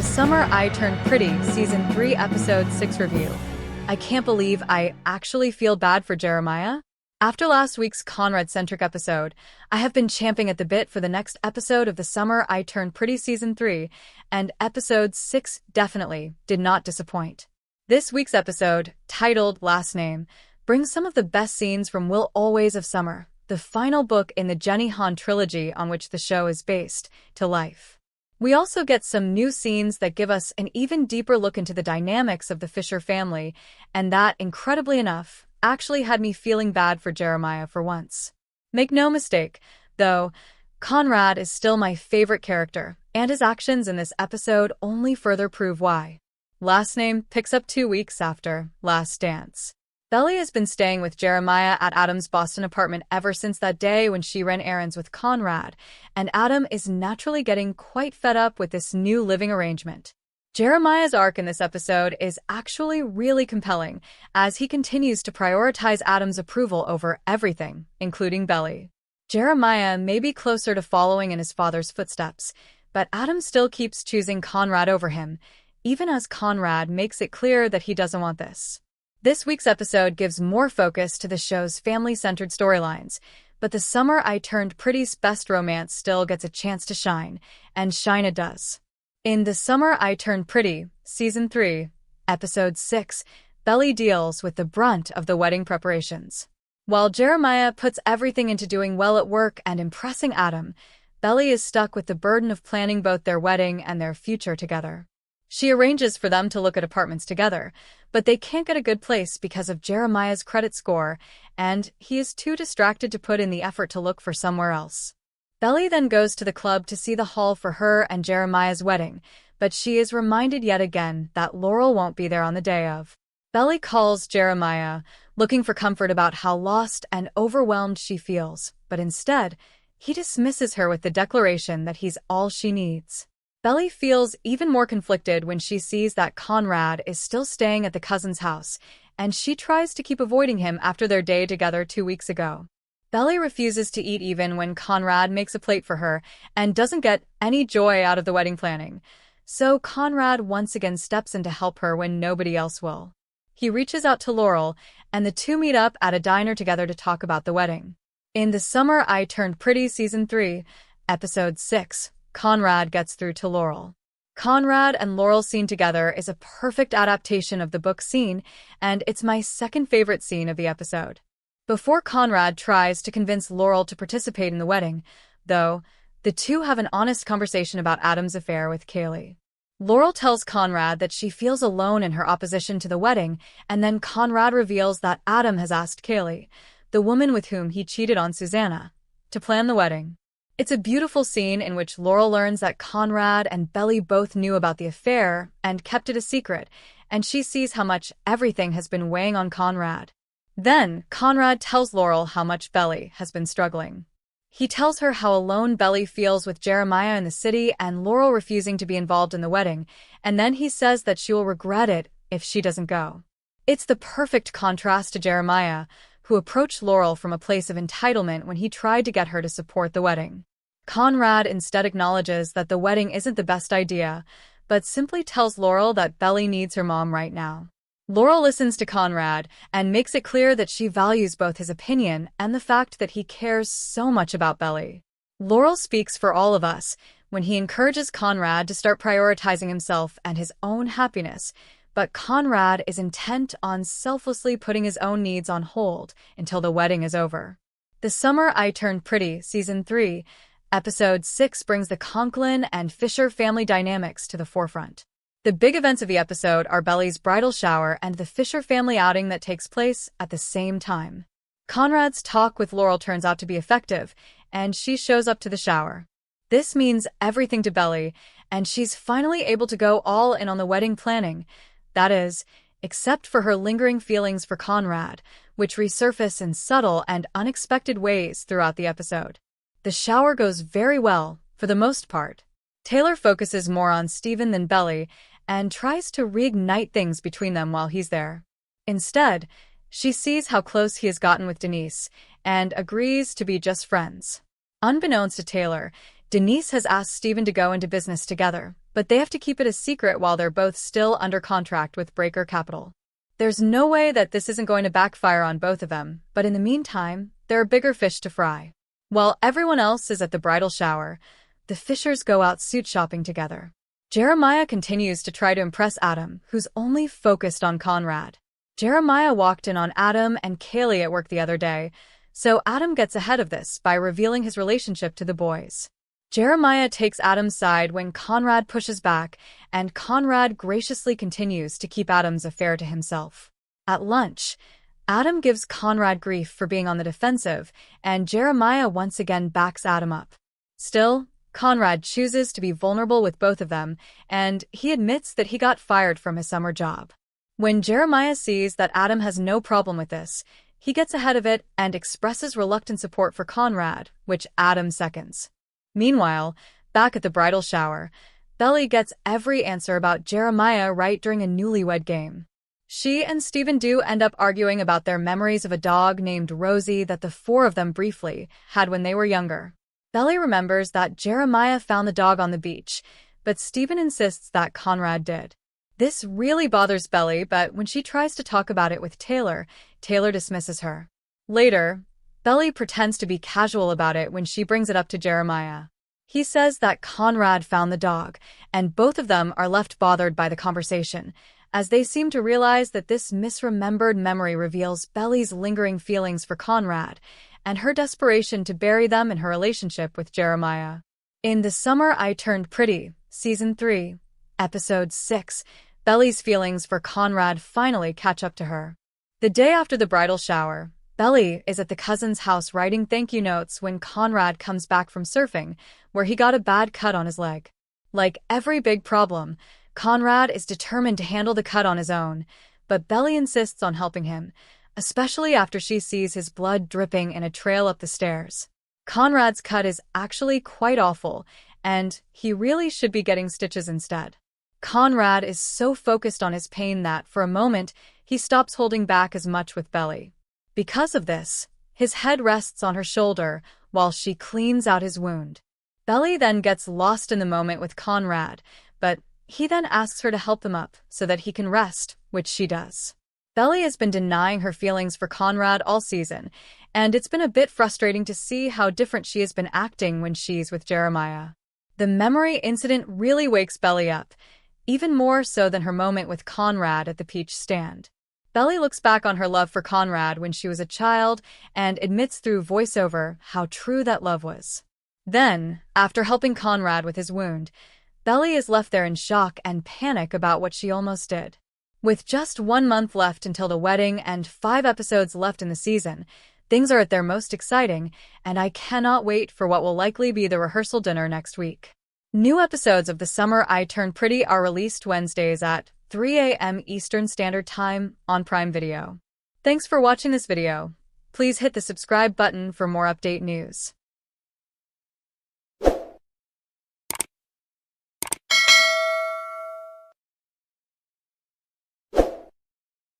The Summer I Turned Pretty Season 3 Episode 6 review. I can't believe I actually feel bad for Jeremiah. After last week's Conrad-centric episode, I have been champing at the bit for the next episode of The Summer I Turned Pretty Season 3, and Episode 6 definitely did not disappoint. This week's episode, titled Last Name, brings some of the best scenes from Will Always of Summer, the final book in the Jenny Han trilogy on which the show is based, to life. We also get some new scenes that give us an even deeper look into the dynamics of the Fisher family, and that, incredibly enough, actually had me feeling bad for Jeremiah for once. Make no mistake, though, Conrad is still my favorite character, and his actions in this episode only further prove why. Last Name picks up 2 weeks after Last Dance. Belly has been staying with Jeremiah at Adam's Boston apartment ever since that day when she ran errands with Conrad, and Adam is naturally getting quite fed up with this new living arrangement. Jeremiah's arc in this episode is actually really compelling, as he continues to prioritize Adam's approval over everything, including Belly. Jeremiah may be closer to following in his father's footsteps, but Adam still keeps choosing Conrad over him, even as Conrad makes it clear that he doesn't want this. This week's episode gives more focus to the show's family-centered storylines, but The Summer I Turned Pretty's best romance still gets a chance to shine, and shine it does. In The Summer I Turned Pretty, Season 3, Episode 6, Belly deals with the brunt of the wedding preparations. While Jeremiah puts everything into doing well at work and impressing Adam, Belly is stuck with the burden of planning both their wedding and their future together. She arranges for them to look at apartments together, but they can't get a good place because of Jeremiah's credit score, and he is too distracted to put in the effort to look for somewhere else. Belly then goes to the club to see the hall for her and Jeremiah's wedding, but she is reminded yet again that Laurel won't be there on the day of. Belly calls Jeremiah, looking for comfort about how lost and overwhelmed she feels, but instead, he dismisses her with the declaration that he's all she needs. Belly feels even more conflicted when she sees that Conrad is still staying at the cousin's house, and she tries to keep avoiding him after their day together 2 weeks ago. Belly refuses to eat even when Conrad makes a plate for her and doesn't get any joy out of the wedding planning. So Conrad once again steps in to help her when nobody else will. He reaches out to Laurel, and the two meet up at a diner together to talk about the wedding. In The Summer I Turned Pretty Season 3, Episode 6, Conrad gets through to Laurel. Conrad and Laurel scene together is a perfect adaptation of the book scene, and it's my second favorite scene of the episode. Before Conrad tries to convince Laurel to participate in the wedding, though, the two have an honest conversation about Adam's affair with Kaylee. Laurel tells Conrad that she feels alone in her opposition to the wedding, and then Conrad reveals that Adam has asked Kaylee, the woman with whom he cheated on Susanna, to plan the wedding. It's a beautiful scene in which Laurel learns that Conrad and Belly both knew about the affair and kept it a secret, and she sees how much everything has been weighing on Conrad. Then, Conrad tells Laurel how much Belly has been struggling. He tells her how alone Belly feels with Jeremiah in the city and Laurel refusing to be involved in the wedding, and then he says that she will regret it if she doesn't go. It's the perfect contrast to Jeremiah, who approached Laurel from a place of entitlement when he tried to get her to support the wedding. Conrad instead acknowledges that the wedding isn't the best idea, but simply tells Laurel that Belly needs her mom right now. Laurel listens to Conrad and makes it clear that she values both his opinion and the fact that he cares so much about Belly. Laurel speaks for all of us when he encourages Conrad to start prioritizing himself and his own happiness, but Conrad is intent on selflessly putting his own needs on hold until the wedding is over. The Summer I Turned Pretty, Season 3, Episode 6 brings the Conklin and Fisher family dynamics to the forefront. The big events of the episode are Belly's bridal shower and the Fisher family outing that takes place at the same time. Conrad's talk with Laurel turns out to be effective, and she shows up to the shower. This means everything to Belly, and she's finally able to go all in on the wedding planning. That is, except for her lingering feelings for Conrad, which resurface in subtle and unexpected ways throughout the episode. The shower goes very well, for the most part. Taylor focuses more on Steven than Belly, and tries to reignite things between them while he's there. Instead, she sees how close he has gotten with Denise, and agrees to be just friends. Unbeknownst to Taylor, Denise has asked Steven to go into business together, but they have to keep it a secret while they're both still under contract with Breaker Capital. There's no way that this isn't going to backfire on both of them, but in the meantime, there are bigger fish to fry. While everyone else is at the bridal shower, the Fishers go out suit shopping together. Jeremiah continues to try to impress Adam, who's only focused on Conrad. Jeremiah walked in on Adam and Kaylee at work the other day, so Adam gets ahead of this by revealing his relationship to the boys. Jeremiah takes Adam's side when Conrad pushes back, and Conrad graciously continues to keep Adam's affair to himself. At lunch, Adam gives Conrad grief for being on the defensive, and Jeremiah once again backs Adam up. Still, Conrad chooses to be vulnerable with both of them, and he admits that he got fired from his summer job. When Jeremiah sees that Adam has no problem with this, he gets ahead of it and expresses reluctant support for Conrad, which Adam seconds. Meanwhile, back at the bridal shower, Belly gets every answer about Jeremiah right during a newlywed game. She and Stephen do end up arguing about their memories of a dog named Rosie that the four of them briefly had when they were younger. Belly remembers that Jeremiah found the dog on the beach, but Stephen insists that Conrad did. This really bothers Belly, but when she tries to talk about it with Taylor, Taylor dismisses her. Later, Belly pretends to be casual about it when she brings it up to Jeremiah. He says that Conrad found the dog, and both of them are left bothered by the conversation, as they seem to realize that this misremembered memory reveals Belly's lingering feelings for Conrad, and her desperation to bury them in her relationship with Jeremiah. In The Summer I Turned Pretty, Season 3, Episode 6, Belly's feelings for Conrad finally catch up to her. The day after the bridal shower, Belly is at the cousin's house writing thank you notes when Conrad comes back from surfing, where he got a bad cut on his leg. Like every big problem, Conrad is determined to handle the cut on his own, but Belly insists on helping him, especially after she sees his blood dripping in a trail up the stairs. Conrad's cut is actually quite awful, and he really should be getting stitches instead. Conrad is so focused on his pain that, for a moment, he stops holding back as much with Belly. Because of this, his head rests on her shoulder while she cleans out his wound. Belly then gets lost in the moment with Conrad, but he then asks her to help him up so that he can rest, which she does. Belly has been denying her feelings for Conrad all season, and it's been a bit frustrating to see how different she has been acting when she's with Jeremiah. The memory incident really wakes Belly up, even more so than her moment with Conrad at the peach stand. Belly looks back on her love for Conrad when she was a child and admits through voiceover how true that love was. Then, after helping Conrad with his wound, Belly is left there in shock and panic about what she almost did. With just 1 month left until the wedding and 5 episodes left in the season, things are at their most exciting, and I cannot wait for what will likely be the rehearsal dinner next week. New episodes of The Summer I Turned Pretty are released Wednesdays at 3 a.m. Eastern Standard Time on Prime Video. Thanks for watching this video. Please hit the subscribe button for more update news.